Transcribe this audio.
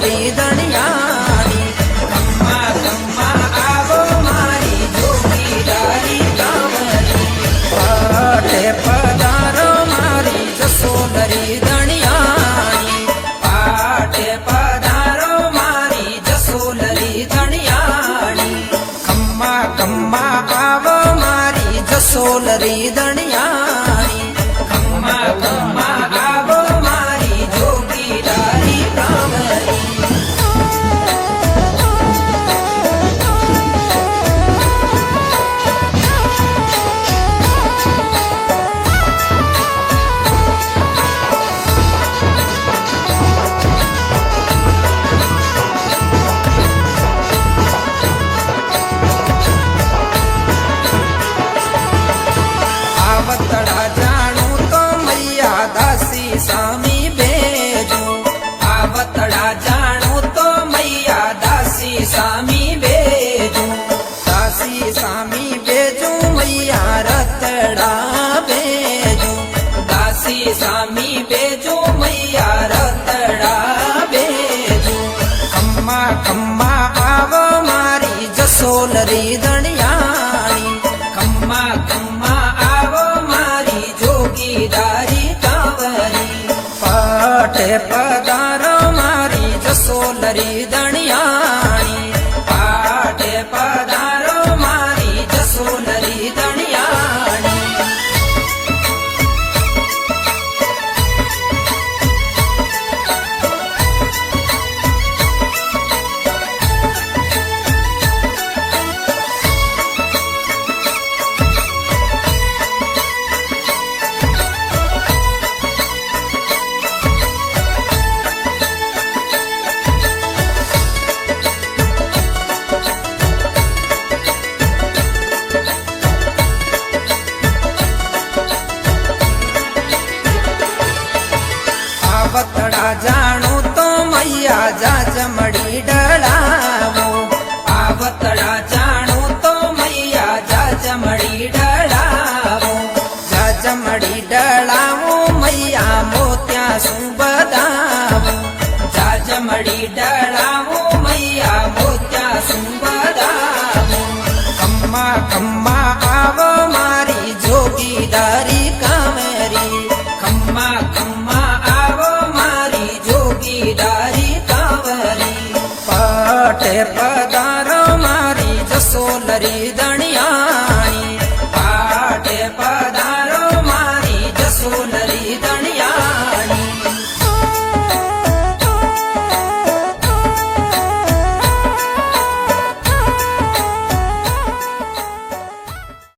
લરી દણિયાણી ખમ્મા ખમ્મા આવો મારી જોગીદારી કાંવરી પાટે પધારો મારી જસોલરી દણિયાણી પાટે પધારો મારી જસોલરી દણિયાણી ખમ્મા ખમ્મા આવો મારી જસોલરી દણિયાણી ખમ્મા ખમ્મા આવો મારી જોગીદારી કાંવરી આવતડા જાણું તો મૈયા દાસી સામી બેજું આવતડા જાણું તો મૈયા દાસી સામી બેજું દાસી સામી બેજું મૈયા રતડા બેજું દાસી સામી બેજું મૈયા રતડા બેજું ખમ્મા ખમ્મા આવો મારી જસોલરી દણિયાણી ખમ્મા ખમ્મા આવો મારી જોગીદારી કાંવરી પાટે પધારો મારી જસોલરી દણિયાણી પાટે પધારો મારી જસોલરી દણિયાણી આવતડા જાણું તો મૈયા જાજમડી ડળાવો આવતડા જાણું તો મૈયા જાજમડી ડળાવો જાજમડી ડળાવો મૈયા મોત્યા શું